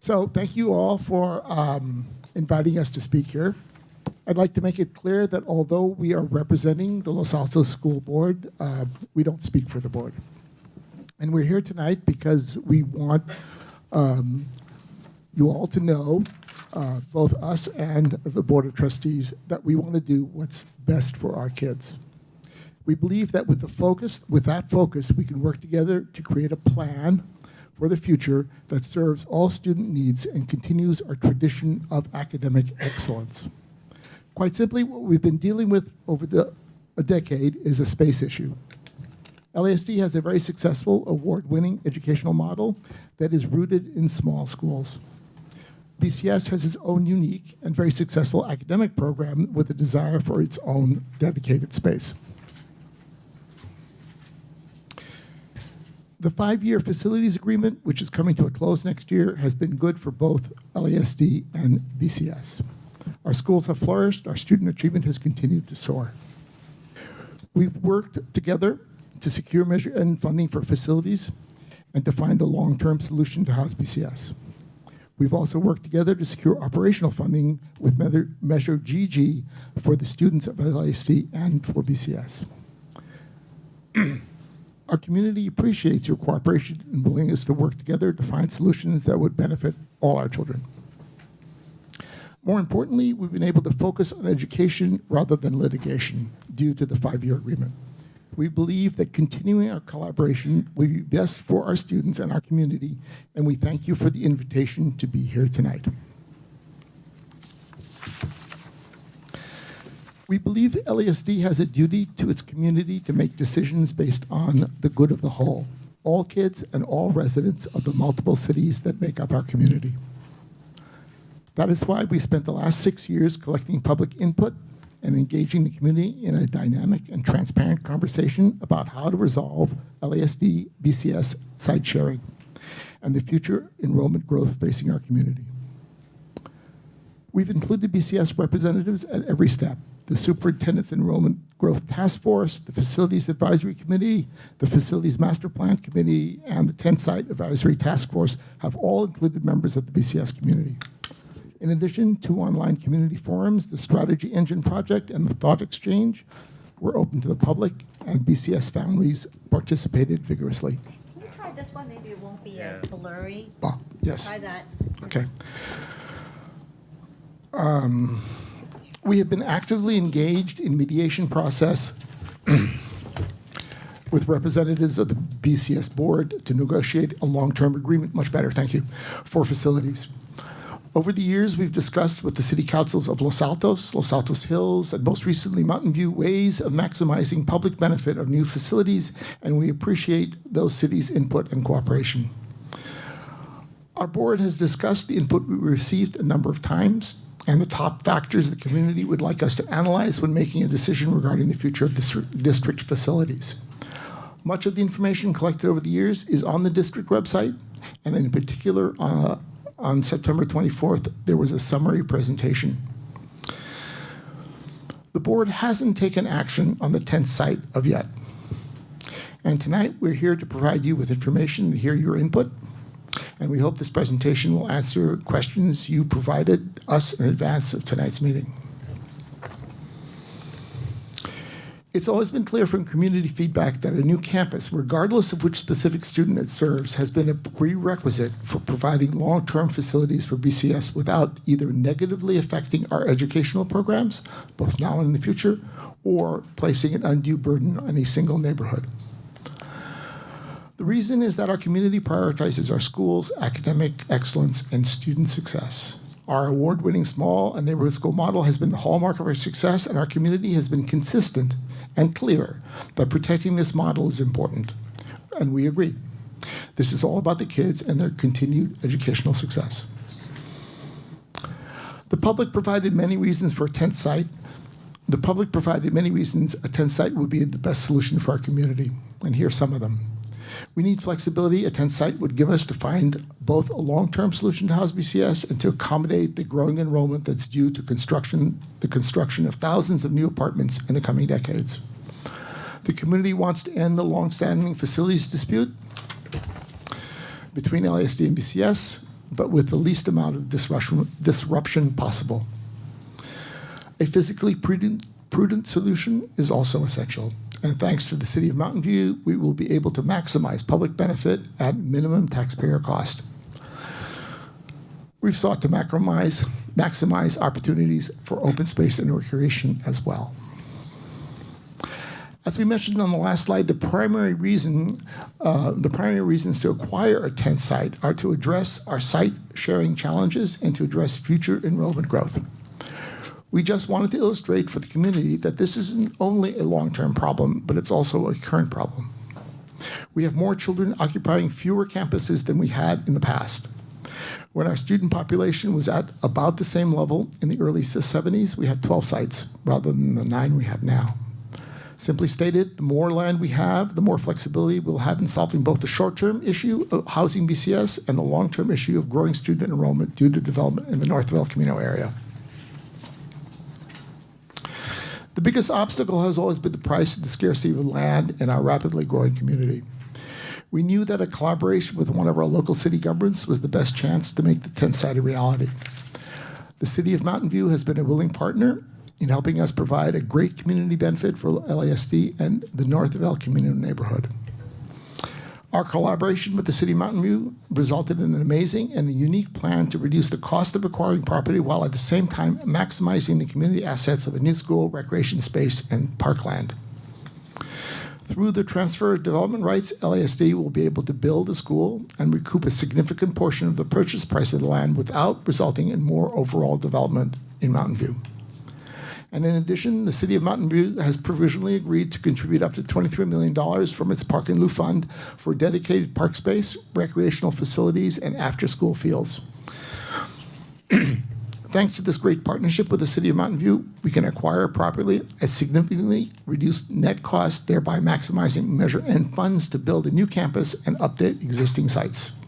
So thank you all for inviting us to speak here. I'd like to make it clear that although we are representing the Los Altos School Board, we don't speak for the board. And we're here tonight because we want you all to know, both us and the Board of Trustees, that we want to do what's best for our kids. We believe that with that focus, we can work together to create a plan for the future that serves all student needs and continues our tradition of academic excellence. Quite simply, what we've been dealing with over a decade is a space issue. LASD has a very successful, award-winning educational model that is rooted in small schools. BCS has its own unique and very successful academic program with a desire for its own dedicated space. The 5-year facilities agreement, which is coming to a close next year, has been good for both LASD and BCS. Our schools have flourished, our student achievement has continued to soar. We've worked together to secure measure and funding for facilities and to find a long-term solution to house BCS. We've also worked together to secure operational funding with Measure GG for the students of LASD and for BCS. Our community appreciates your cooperation and willingness to work together to find solutions that would benefit all our children. More importantly, we've been able to focus on education rather than litigation due to the 5-year agreement. We believe that continuing our collaboration will be best for our students and our community, and we thank you for the invitation to be here tonight. We believe LASD has a duty to its community to make decisions based on the good of the whole, all kids and all residents of the multiple cities that make up our community. That is why we spent the last 6 years collecting public input and engaging the community in a dynamic and transparent conversation about how to resolve LASD BCS site sharing and the future enrollment growth facing our community. We've included BCS representatives at every step. The Superintendent's Enrollment Growth Task Force, the Facilities Advisory Committee, the Facilities Master Plan Committee, and the 10 Site Advisory Task Force have all included members of the BCS community. In addition, 2 online community forums, the Strategy Engine Project and the Thought Exchange, were open to the public, and BCS families participated vigorously. Can you try this one? Maybe it won't be as blurry. Oh, yes. Try that. Okay. We have been actively engaged in mediation process with representatives of the BCS Board to negotiate a long-term agreement, much better, thank you, for facilities. Over the years, we've discussed with the city councils of Los Altos Hills, and most recently Mountain View, ways of maximizing public benefit of new facilities, and we appreciate those cities' input and cooperation. Our board has discussed the input we received a number of times and the top factors the community would like us to analyze when making a decision regarding the future of district facilities. Much of the information collected over the years is on the district website, and in particular, on September 24th, there was a summary presentation. The board hasn't taken action on the 10th site of yet. And tonight, we're here to provide you with information and hear your input. And we hope this presentation will answer questions you provided us in advance of tonight's meeting. It's always been clear from community feedback that a new campus, regardless of which specific student it serves, has been a prerequisite for providing long-term facilities for BCS without either negatively affecting our educational programs, both now and in the future, or placing an undue burden on a single neighborhood. The reason is that our community prioritizes our schools, academic excellence, and student success. Our award-winning small and neighborhood school model has been the hallmark of our success, and our community has been consistent and clear that protecting this model is important. And we agree. This is all about the kids and their continued educational success. The public provided many reasons for a 10th site. The public provided many reasons a 10th site would be the best solution for our community, and here are some of them. We need flexibility a 10th site would give us to find both a long-term solution to house BCS and to accommodate the growing enrollment that's due to the construction of thousands of new apartments in the coming decades. The community wants to end the long-standing facilities dispute between LASD and BCS. but with the least amount of disruption possible. A physically prudent solution is also essential. And thanks to the City of Mountain View, we will be able to maximize public benefit at minimum taxpayer cost. We've sought to maximize opportunities for open space and recreation as well. As we mentioned on the last slide, the primary reasons to acquire a tent site are to address our site sharing challenges and to address future enrollment growth. We just wanted to illustrate for the community that this isn't only a long-term problem, but it's also a current problem. We have more children occupying fewer campuses than we had in the past. When our student population was at about the same level in the early 70s, we had 12 sites rather than the 9 we have now. Simply stated, the more land we have, the more flexibility we'll have in solving both the short-term issue of housing BCS and the long-term issue of growing student enrollment due to development in the Northville Camino area. The biggest obstacle has always been the price and the scarcity of land in our rapidly growing community. We knew that a collaboration with one of our local city governments was the best chance to make the tent site a reality. The City of Mountain View has been a willing partner in helping us provide a great community benefit for LASD and the Northville Camino neighborhood. Our collaboration with the City of Mountain View resulted in an amazing and a unique plan to reduce the cost of acquiring property while at the same time maximizing the community assets of a new school, recreation space, and parkland. Through the transfer of development rights, LASD will be able to build a school and recoup a significant portion of the purchase price of the land without resulting in more overall development in Mountain View. And in addition, the City of Mountain View has provisionally agreed to contribute up to $23 million from its Park and Lieu Fund for dedicated park space, recreational facilities, and after-school fields. Thanks to this great partnership with the City of Mountain View, we can acquire property at significantly reduced net cost, thereby maximizing measure and funds to build a new campus and update existing sites.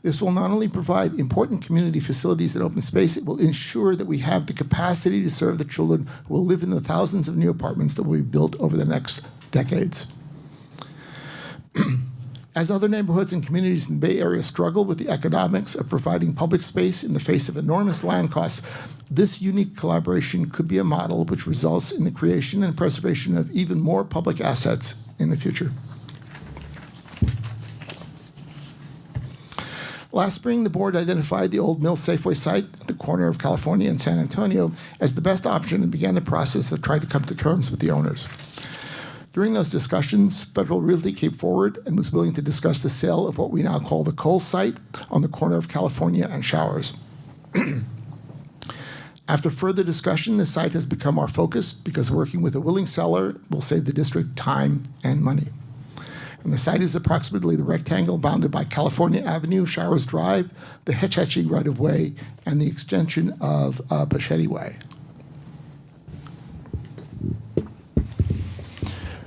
This will not only provide important community facilities and open space, it will ensure that we have the capacity to serve the children who will live in the thousands of new apartments that will be built over the next decades. As other neighborhoods and communities in the Bay Area struggle with the economics of providing public space in the face of enormous land costs, this unique collaboration could be a model which results in the creation and preservation of even more public assets in the future. Last spring, the board identified the old Mill Safeway site at the corner of California and San Antonio as the best option and began the process of trying to come to terms with the owners. During those discussions, Federal Realty came forward and was willing to discuss the sale of what we now call the Kohl site on the corner of California and Showers. After further discussion, the site has become our focus because working with a willing seller will save the district time and money. And the site is approximately the rectangle bounded by California Avenue, Showers Drive, the Hetch Hetchy right-of-way, and the extension of Pachetti Way.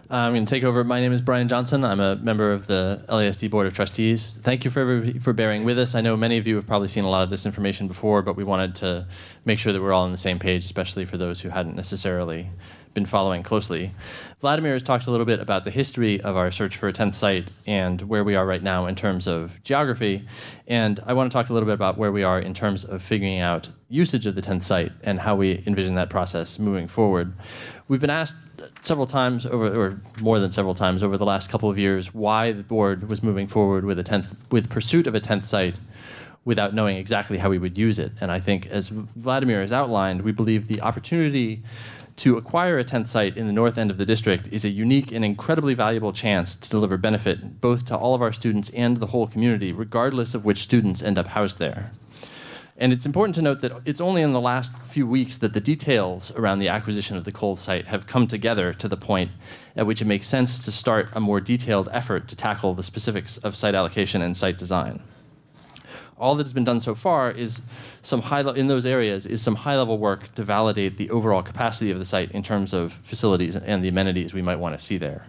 I'm going to take over. My name is Bryan Johnson. I'm a member of the LASD Board of Trustees. Thank you for bearing with us. I know many of you have probably seen a lot of this information before, but we wanted to make sure that we're all on the same page, especially for those who hadn't necessarily been following closely. Vladimir has talked a little bit about the history of our search for a 10th site and where we are right now in terms of geography. And I want to talk a little bit about where we are in terms of figuring out usage of the 10th site and how we envision that process moving forward. We've been asked several times or more than several times over the last couple of years why the board was moving forward with pursuit of a 10th site without knowing exactly how we would use it. And I think, as Vladimir has outlined, we believe the opportunity to acquire a 10th site in the north end of the district is a unique and incredibly valuable chance to deliver benefit both to all of our students and the whole community, regardless of which students end up housed there. And it's important to note that it's only in the last few weeks that the details around the acquisition of the Kohls site have come together to the point at which it makes sense to start a more detailed effort to tackle the specifics of site allocation and site design. All that has been done so far is in those areas is some high-level work to validate the overall capacity of the site in terms of facilities and the amenities we might want to see there.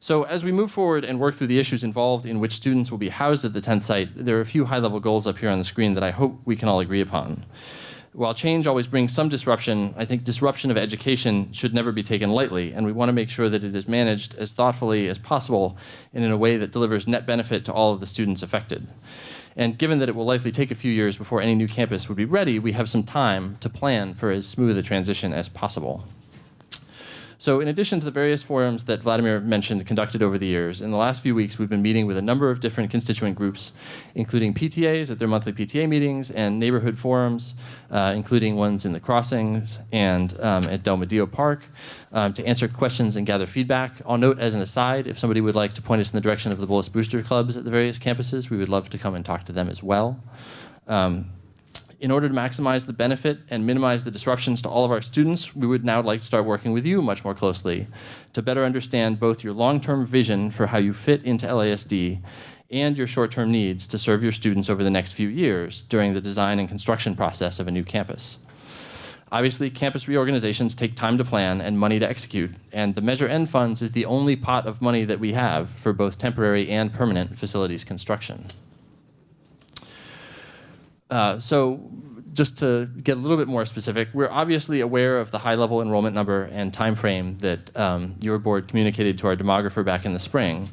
So as we move forward and work through the issues involved in which students will be housed at the 10th site, there are a few high-level goals up here on the screen that I hope we can all agree upon. While change always brings some disruption, I think disruption of education should never be taken lightly, and we want to make sure that it is managed as thoughtfully as possible and in a way that delivers net benefit to all of the students affected. And given that it will likely take a few years before any new campus would be ready, we have some time to plan for as smooth a transition as possible. So in addition to the various forums that Vladimir mentioned conducted over the years, in the last few weeks we've been meeting with a number of different constituent groups, including PTAs at their monthly PTA meetings and neighborhood forums, including ones in the Crossings and at Del Medio Park, to answer questions and gather feedback. I'll note as an aside, if somebody would like to point us in the direction of the Bullis Booster Clubs at the various campuses, we would love to come and talk to them as well. In order to maximize the benefit and minimize the disruptions to all of our students, we would now like to start working with you much more closely to better understand both your long-term vision for how you fit into LASD and your short-term needs to serve your students over the next few years during the design and construction process of a new campus. Obviously, campus reorganizations take time to plan and money to execute, and the Measure N funds is the only pot of money that we have for both temporary and permanent facilities construction. So just to get a little bit more specific, we're obviously aware of the high-level enrollment number and time frame that your board communicated to our demographer back in the spring,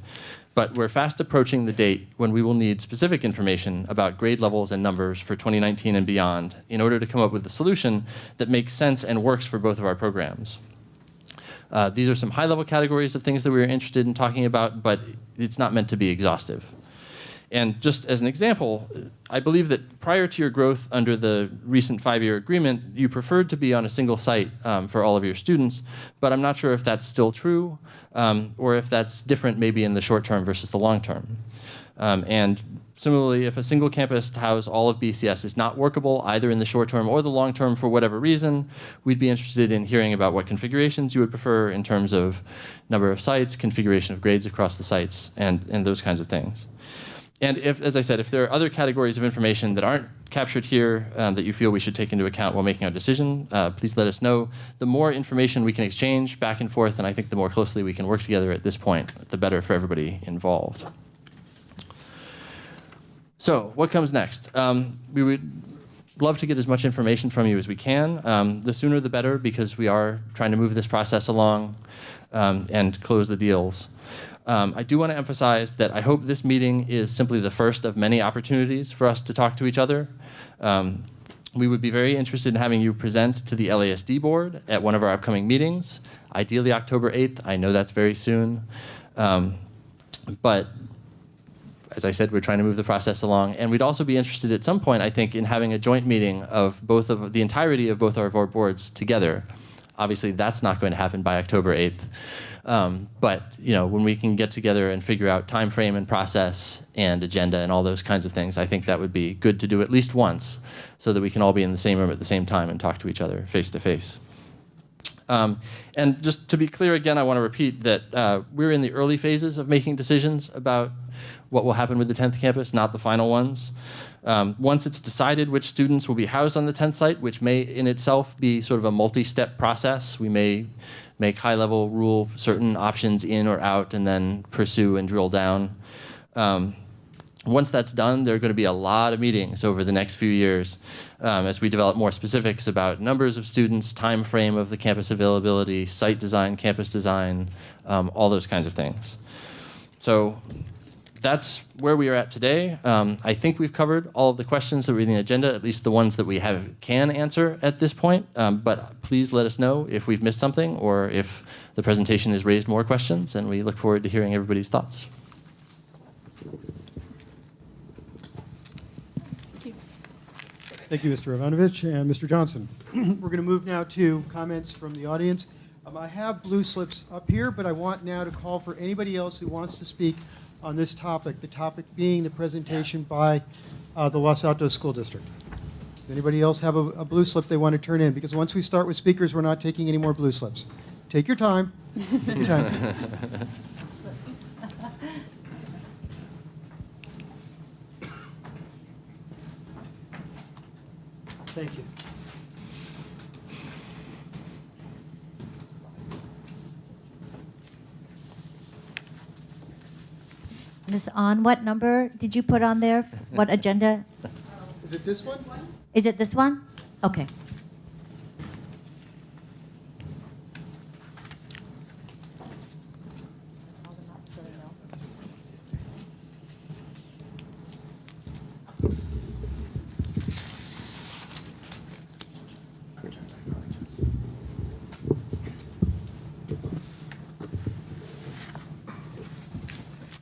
but we're fast approaching the date when we will need specific information about grade levels and numbers for 2019 and beyond in order to come up with a solution that makes sense and works for both of our programs. These are some high-level categories of things that we're interested in talking about, but it's not meant to be exhaustive. And just as an example, I believe that prior to your growth under the recent 5-year agreement, you preferred to be on a single site for all of your students, but I'm not sure if that's still true or if that's different maybe in the short term versus the long term. And similarly, if a single campus to house all of BCS is not workable either in the short term or the long term for whatever reason, we'd be interested in hearing about what configurations you would prefer in terms of number of sites, configuration of grades across the sites, and those kinds of things. And if, as I said, if there are other categories of information that aren't captured here that you feel we should take into account while making our decision, please let us know. The more information we can exchange back and forth, and I think the more closely we can work together at this point, the better for everybody involved. So what comes next? We would love to get as much information from you as we can. The sooner the better, because we are trying to move this process along and close the deals. I do want to emphasize that I hope this meeting is simply the first of many opportunities for us to talk to each other. We would be very interested in having you present to the LASD board at one of our upcoming meetings, ideally October 8th. I know that's very soon. But as I said, we're trying to move the process along. And we'd also be interested at some point, I think, in having a joint meeting of both of the entirety of both of our boards together. Obviously, that's not going to happen by October 8th. But when we can get together and figure out time frame and process and agenda and all those kinds of things, I think that would be good to do at least once so that we can all be in the same room at the same time and talk to each other face to face. And just to be clear again, I want to repeat that we're in the early phases of making decisions about what will happen with the 10th campus, not the final ones. Once it's decided which students will be housed on the 10th site, which may in itself be sort of a multi-step process, we may make high-level rule certain options in or out and then pursue and drill down. Once that's done, there are going to be a lot of meetings over the next few years as we develop more specifics about numbers of students, time frame of the campus availability, site design, campus design, all those kinds of things. So that's where we are at today. I think we've covered all of the questions that were in the agenda, at least the ones that we can answer at this point. But please let us know if we've missed something or if the presentation has raised more questions, and we look forward to hearing everybody's thoughts. Thank you, Mr. Ivanovich and Mr. Johnson. We're going to move now to comments from the audience. I have blue slips up here, but I want now to call for anybody else who wants to speak on this topic, the topic being the presentation by the Los Altos School District. Does anybody else have a blue slip they want to turn in? Because once we start with speakers, we're not taking any more blue slips. Take your time. Take your time. Thank you. Ms. On, what number did you put on there? What agenda? Is it this one? Is it this one? Okay.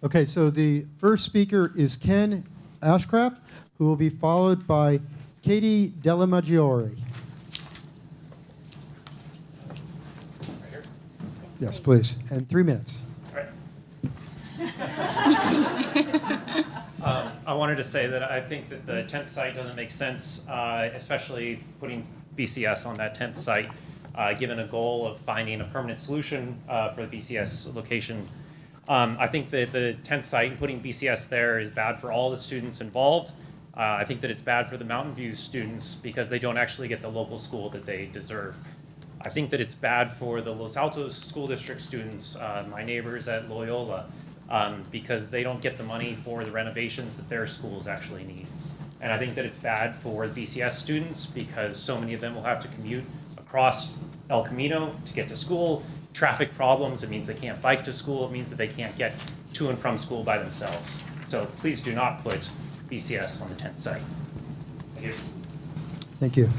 Okay, so the first speaker is Ken Ashcraft, who will be followed by Katie Dellamaggiore. Yes, please. And 3 minutes. I wanted to say that I think that the 10th site doesn't make sense, especially putting BCS on that 10th site, given a goal of finding a permanent solution for the BCS location. I think that the 10th site and putting BCS there is bad for all the students involved. I think that it's bad for the Mountain View students because they don't actually get the local school that they deserve. I think that it's bad for the Los Altos School District students, my neighbors at Loyola, because they don't get the money for the renovations that their schools actually need. And I think that it's bad for BCS students because so many of them will have to commute across El Camino to get to school. Traffic problems, it means they can't bike to school, it means that they can't get to and from school by themselves. So please do not put BCS on the 10th site. Thank you. Thank you.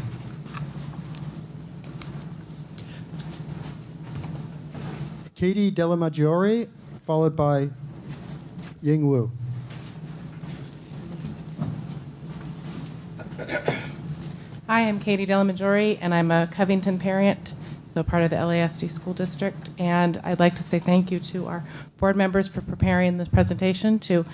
Katie Dellamaggiore, followed by Ying Wu. Hi, I'm Katie Dellamaggiore, and I'm a Covington parent, so part of the LASD School District. And I'd like to say thank you to our board members for preparing this presentation to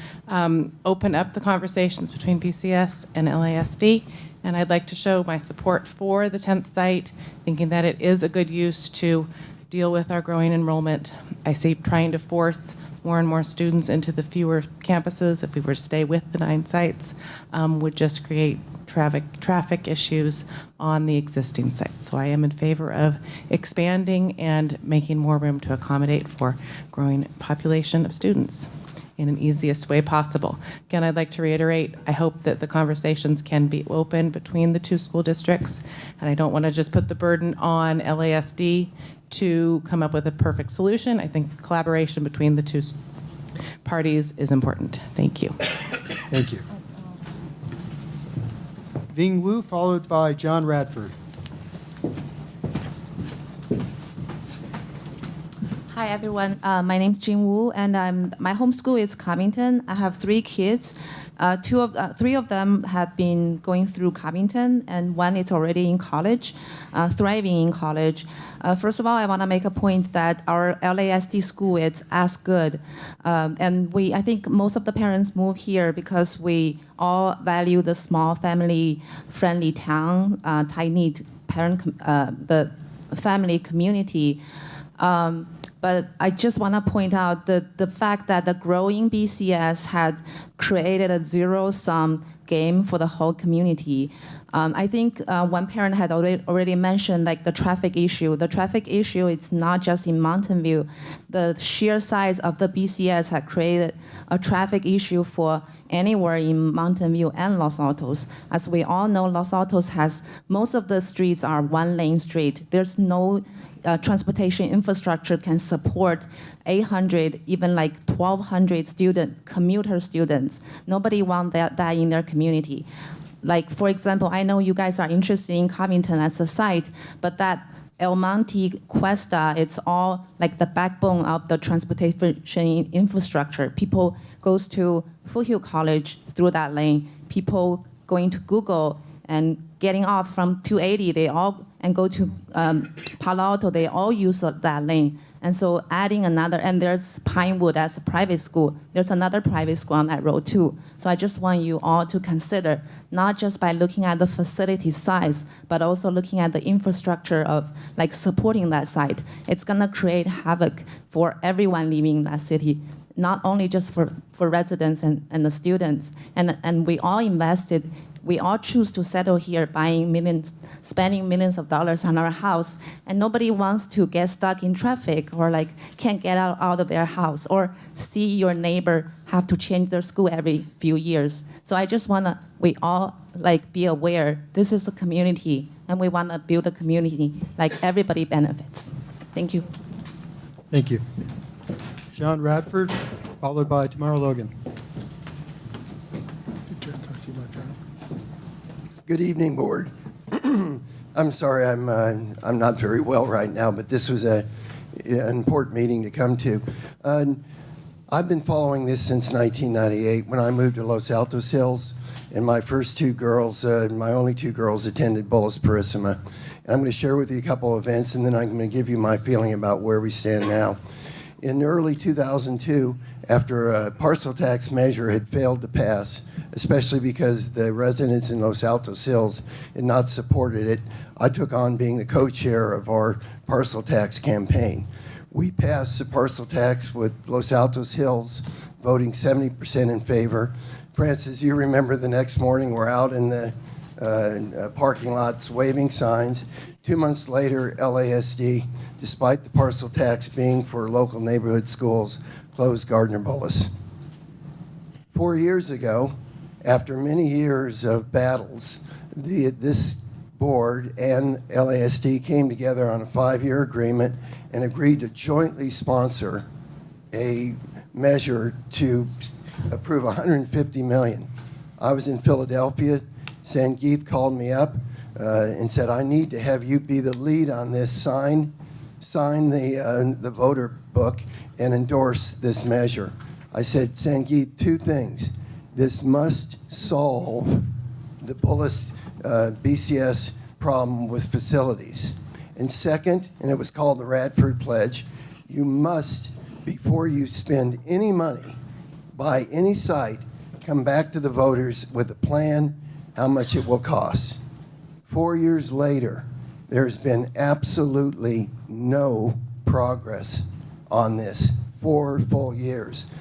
open up the conversations between BCS and LASD. And I'd like to show my support for the 10th site, thinking that it is a good use to deal with our growing enrollment. I see trying to force more and more students into the fewer campuses, if we were to stay with the 9 sites, would just create traffic issues on the existing sites. So I am in favor of expanding and making more room to accommodate for growing population of students in an easiest way possible. Again, I'd like to reiterate, I hope that the conversations can be open between the 2 school districts, and I don't want to just put the burden on LASD to come up with a perfect solution. I think collaboration between the 2 parties is important. Thank you. Thank you. Ying Wu, followed by John Radford. Hi, everyone. My name's Jing Wu, and my home school is Covington. I have 3 kids. 3 of them have been going through Covington, and 1 is already in college, thriving in college. First of all, I want to make a point that our LASD school is as good. And I think most of the parents move here because we all value the small family-friendly town, tight-knit the family community. But I just want to point out that the fact that the growing BCS had created a zero-sum game for the whole community. I think one parent had already mentioned like the traffic issue. The traffic issue is not just in Mountain View. The sheer size of the BCS had created a traffic issue for anywhere in Mountain View and Los Altos. As we all know, Los Altos has, most of the streets are 1-lane street. There's no transportation infrastructure can support 800, even like 1,200 commuter students. Nobody wants that in their community. Like, for example, I know you guys are interested in Covington as a site, but that El Monte Cuesta, it's all like the backbone of the transportation infrastructure. People goes to Foothill College through that lane. People going to Google and getting off from 280, they all, and go to Palo Alto, they all use that lane. And so adding another, and there's Pinewood as a private school. There's another private school on that road too. So I just want you all to consider, not just by looking at the facility size, but also looking at the infrastructure of like supporting that site. It's gonna create havoc for everyone living in that city, not only just for residents and the students. And we all invested, we all choose to settle here spending millions of dollars on our house, and nobody wants to get stuck in traffic or like can't get out of their house or see your neighbor have to change their school every few years. So I just wanna, we all like be aware, this is a community and we wanna build a community like everybody benefits. Thank you. Thank you. John Radford, followed by Tamara Logan. Good evening, board. I'm sorry, I'm not very well right now, but this was an important meeting to come to. I've been following this since 1998 when I moved to Los Altos Hills, and my first two girls, my only two girls, attended Bullis Purissima. And I'm going to share with you a couple of events, and then I'm going to give you my feeling about where we stand now. In early 2002, after a parcel tax measure had failed to pass, especially because the residents in Los Altos Hills had not supported it, I took on being the co-chair of our parcel tax campaign. We passed the parcel tax with Los Altos Hills voting 70% in favor. Francis, you remember the next morning we're out in the parking lots waving signs. 2 months later, LASD, despite the parcel tax being for local neighborhood schools, closed Gardner Bullis. 4 years ago, after many years of battles, this board and LASD came together on a 5-year agreement and agreed to jointly sponsor a measure to approve $150 million. I was in Philadelphia. Sangeeth called me up and said, I need to have you be the lead on this, sign the voter book and endorse this measure. I said, Sangeeth, two things. This must solve the Bullis BCS problem with facilities. And second, and it was called the Radford Pledge, you must, before you spend any money, buy any site, come back to the voters with a plan how much it will cost. 4 years later, there's been absolutely no progress on this. 4 full years.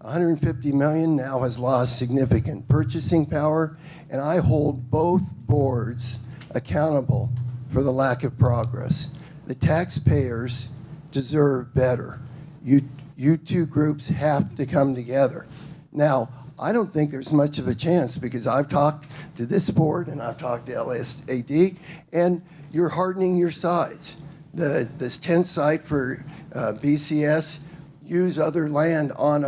$150 million now has lost significant purchasing power, and I hold both boards accountable for the lack of progress. The taxpayers deserve better. You two groups have to come together. Now, I don't think there's much of a chance because I've talked to this board and I've talked to LASD, and you're hardening your sides. This 10th site for BCS, use other land on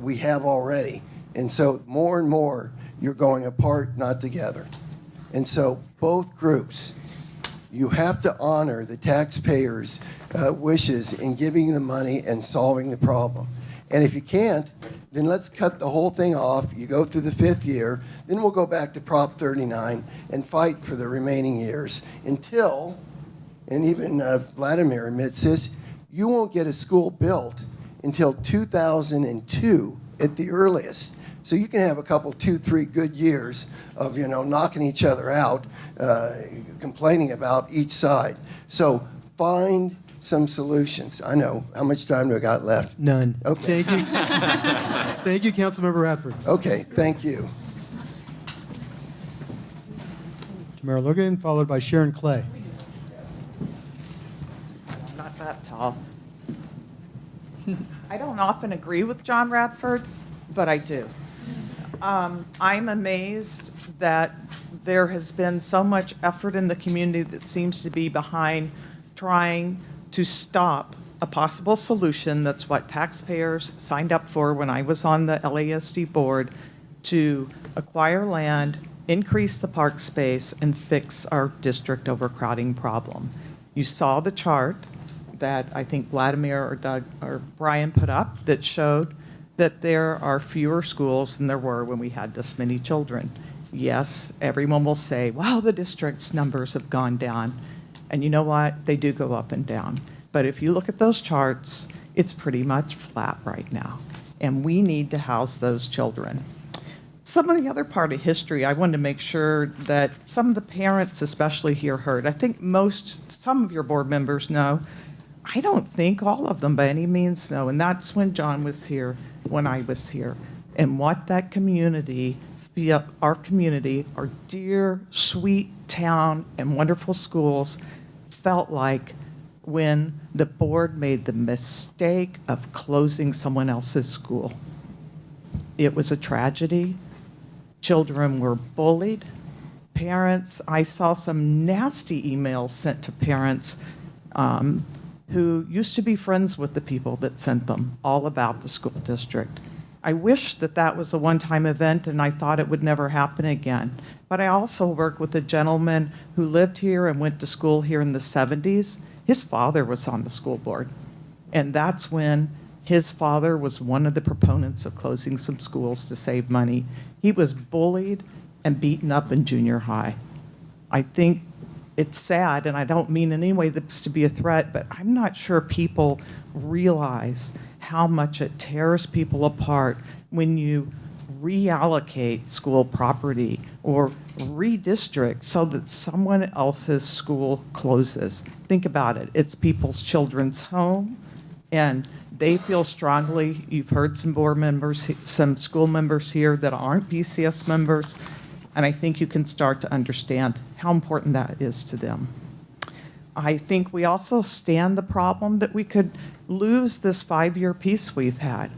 we have already. And so more and more, you're going apart, not together. And so both groups, you have to honor the taxpayers' wishes in giving the money and solving the problem. And if you can't, then let's cut the whole thing off. You go through the 5th year, then we'll go back to Prop 39 and fight for the remaining years until, and even Vladimir admits this, you won't get a school built until 2002 at the earliest. So you can have a couple, 2, 3 good years of, knocking each other out, complaining about each side. So find some solutions. I know. How much time do I got left? None. Okay. Thank you. Thank you, Councilmember Radford. Okay, thank you. Tamara Logan, followed by Sharon Clay. Not that tall. I don't often agree with John Radford, but I do. I'm amazed that there has been so much effort in the community that seems to be behind trying to stop a possible solution. That's what taxpayers signed up for when I was on the LASD board, to acquire land, increase the park space, and fix our district overcrowding problem. You saw the chart that I think Vladimir or Doug or Brian put up that showed that there are fewer schools than there were when we had this many children. Yes, everyone will say, wow, the district's numbers have gone down. And you know what? They do go up and down. But if you look at those charts, it's pretty much flat right now. And we need to house those children. Some of the other part of history, I wanted to make sure that some of the parents especially here heard. I think some of your board members know. I don't think all of them by any means know. And that's when John was here, when I was here. And what that community, our community, our dear, sweet town and wonderful schools felt like when the board made the mistake of closing someone else's school. It was a tragedy. Children were bullied. Parents, I saw some nasty emails sent to parents who used to be friends with the people that sent them, all about the school district. I wish that was a one-time event, and I thought it would never happen again. But I also worked with a gentleman who lived here and went to school here in the 70s. His father was on the school board. And that's when His father was one of the proponents of closing some schools to save money. He was bullied and beaten up in junior high. I think it's sad, and I don't mean in any way this to be a threat, but I'm not sure people realize how much it tears people apart when you reallocate school property or redistrict so that someone else's school closes. Think about it. It's people's children's home, and they feel strongly. You've heard some board members, some school members here that aren't BCS members, and I think you can start to understand how important that is to them. I think we also stand the problem that we could lose this 5-year peace we've had.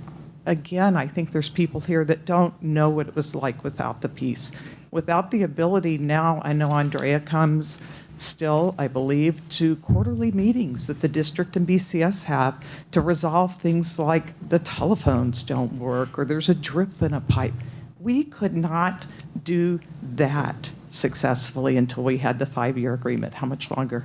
Again, I think there's people here that don't know what it was like without the peace. Without the ability now, I know Andrea comes still, I believe, to quarterly meetings that the district and BCS have to resolve things like the telephones don't work or there's a drip in a pipe. We could not do that successfully until we had the 5-year agreement. How much longer?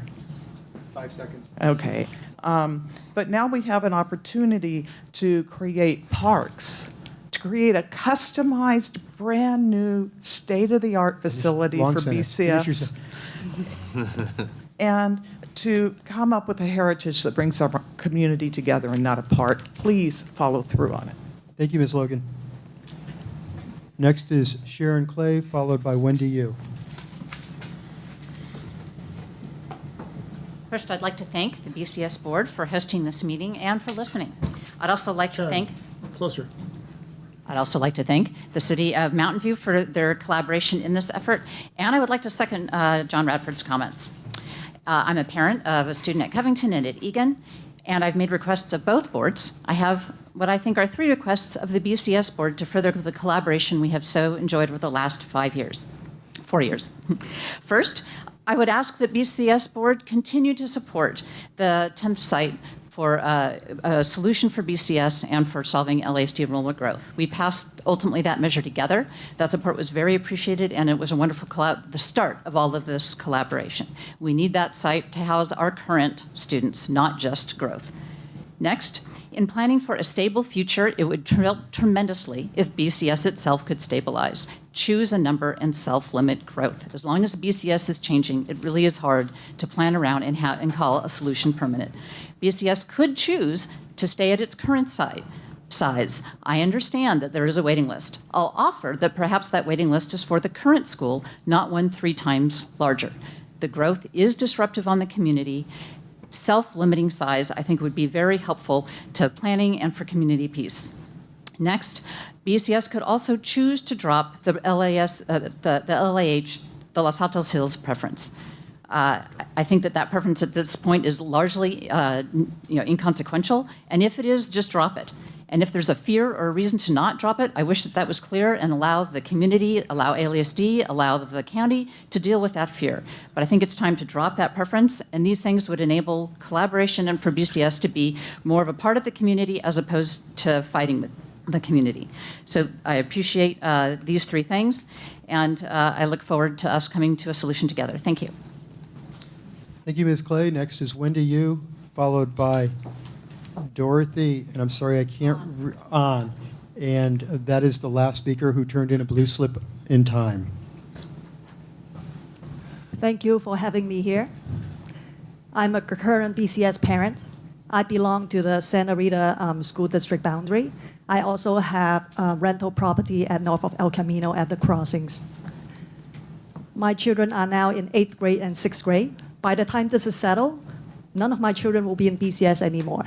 5 seconds. Okay. But now we have an opportunity to create parks, to create a customized, brand new, state-of-the-art facility Long for sentence. Finish your BCS. And to come up with a heritage that brings our community together and not apart. Please follow through on it. Thank you, Ms. Logan. Next is Sharon Clay, followed by Wendy Yu. First, I'd like to thank the BCS Board for hosting this meeting and for listening. I'd also like to thank Closer. I'd also like to thank the City of Mountain View for their collaboration in this effort, and I would like to second John Radford's comments. I'm a parent of a student at Covington and at Egan, and I've made requests of both boards. I have what I think are 3 requests of the BCS Board to further the collaboration we have so enjoyed over the last 4 years. First, I would ask that BCS Board continue to support the 10th site for a solution for BCS and for solving LASD enrollment growth. We passed ultimately that measure together. That support was very appreciated, and it was a wonderful the start of all of this collaboration. We need that site to house our current students, not just growth. Next, in planning for a stable future, it would help tremendously if BCS itself could stabilize. Choose a number and self-limit growth. As long as BCS is changing, it really is hard to plan around and call a solution permanent. BCS could choose to stay at its current size. I understand that there is a waiting list. I'll offer that perhaps that waiting list is for the current school, not one 3 times larger. The growth is disruptive on the community. Self-limiting size, I think, would be very helpful to planning and for community peace. Next, BCS could also choose to drop the LAH, the Los Altos Hills preference. I think that preference at this point is largely inconsequential, and if it is, just drop it. And if there's a fear or a reason to not drop it, I wish that was clear and allow the community, allow LASD, allow the county to deal with that fear. But I think it's time to drop that preference, and these things would enable collaboration and for BCS to be more of a part of the community as opposed to fighting with the community. So I appreciate these 3 things, and I look forward to us coming to a solution together. Thank you. Thank you, Ms. Clay. Next is Wendy Yu, followed by Dorothy, and I'm sorry I can't, on. And that is the last speaker who turned in a blue slip in time. Thank you for having me here. I'm a current BCS parent. I belong to the Santa Rita School District boundary. I also have rental property at north of El Camino at the crossings. My children are now in 8th grade and 6th grade. By the time this is settled, none of my children will be in BCS anymore.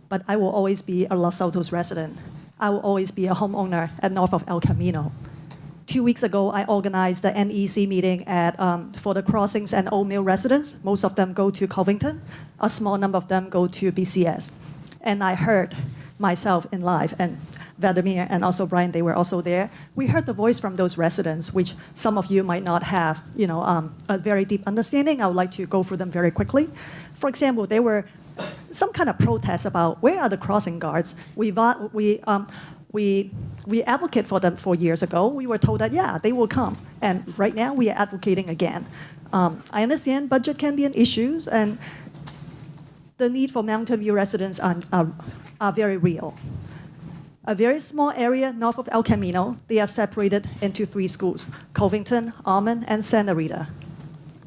But I will always be a Los Altos resident. I will always be a homeowner at north of El Camino. 2 weeks ago, I organized the NEC meeting for the crossings and Old Mill residents. Most of them go to Covington. A small number of them go to BCS. And I heard myself in live, and Vladimir and also Brian, they were also there. We heard the voice from those residents, which some of you might not have, a very deep understanding. I would like to go through them very quickly. For example, there were some kind of protests about where are the crossing guards. We advocate for them 4 years ago. We were told that, yeah, they will come. And right now, we are advocating again. I understand budget can be an issue, and the need for Mountain View residents are are very real. A very small area north of El Camino, they are separated into 3 schools, Covington, Almond, and Santa Rita.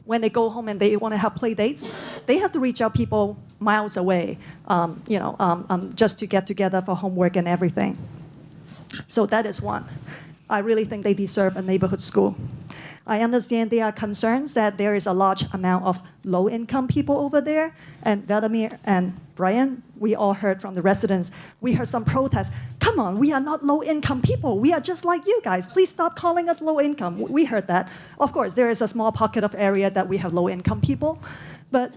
When they go home and they want to have play dates, they have to reach out people miles away, just to get together for homework and everything. So that is one. I really think they deserve a neighborhood school. I understand there are concerns that there is a large amount of low-income people over there. And Vladimir and Brian, we all heard from the residents. We heard some protests. Come on, we are not low-income people. We are just like you guys. Please stop calling us low-income. We heard that. Of course, there is a small pocket of area that we have low-income people. But,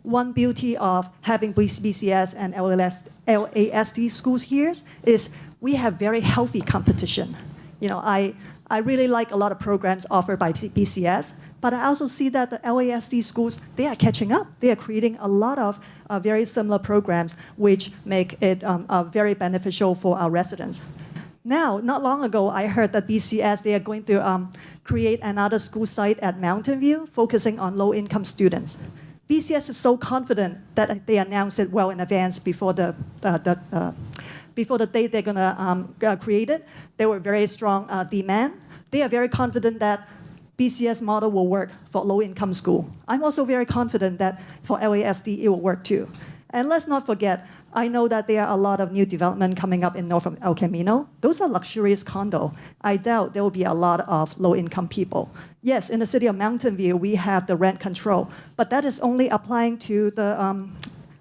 one beauty of having BCS and LASD schools here is we have very healthy competition. I really like a lot of programs offered by BCS, but I also see that the LASD schools, they are catching up. They are creating a lot of very similar programs, which make it very beneficial for our residents. Now, not long ago, I heard that BCS, they are going to create another school site at Mountain View, focusing on low-income students. BCS is so confident that they announce it well in advance before the date they're going to create it. There were very strong demand. They are very confident that BCS model will work for low-income school. I'm also very confident that for LASD, it will work too. And let's not forget, I know that there are a lot of new development coming up in north of El Camino. Those are luxurious condo. I doubt there will be a lot of low-income people. Yes, in the city of Mountain View, we have the rent control, but that is only applying to the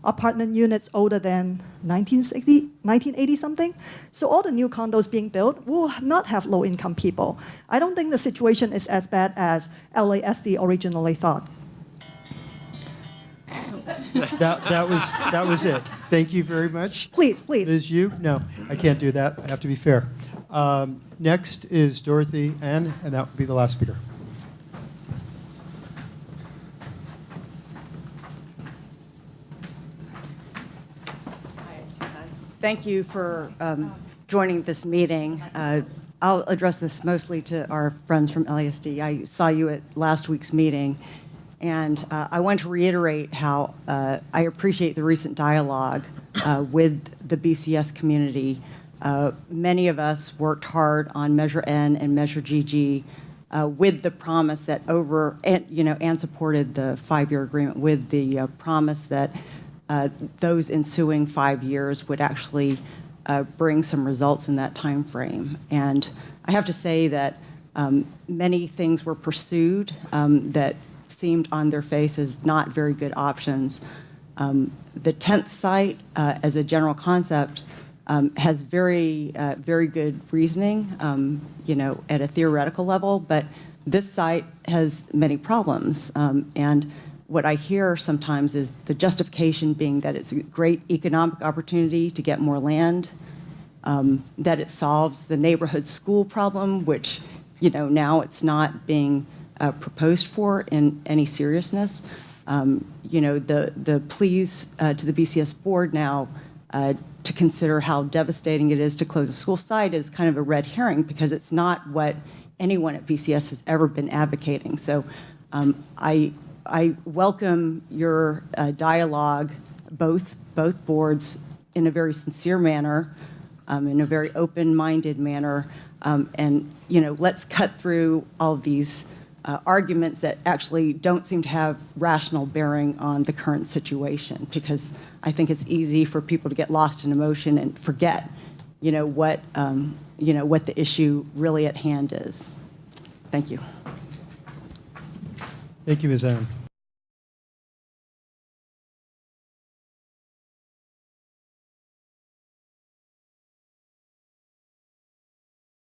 apartment units older than 1980 something. So all the new condos being built will not have low-income people. I don't think the situation is as bad as LASD originally thought. That was it. Thank you very much. Please. Is you? No, I can't do that. I have to be fair. Next is Dorothy Ann, and that will be the last speaker. Thank you for joining this meeting. I'll address this mostly to our friends from LASD. I saw you at last week's meeting, and I want to reiterate how I appreciate the recent dialogue with the BCS community. Many of us worked hard on Measure N and Measure GG with the promise that and supported the 5-year agreement with the promise that those ensuing 5 years would actually bring some results in that time frame. And I have to say that many things were pursued that seemed on their face as not very good options. The 10th site, as a general concept, has very good reasoning, at a theoretical level, but this site has many problems. And what I hear sometimes is the justification being that it's a great economic opportunity to get more land, that it solves the neighborhood school problem, which, now it's not being proposed for in any seriousness. The pleas to the BCS board now to consider how devastating it is to close a school site is kind of a red herring because it's not what anyone at BCS has ever been advocating. So I welcome your dialogue, both boards, in a very sincere manner, in a very open-minded manner, and let's cut through all of these arguments that actually don't seem to have rational bearing on the current situation, because I think it's easy for people to get lost in emotion and forget, what the issue really at hand is. Thank you. Thank you, Ms. Ann.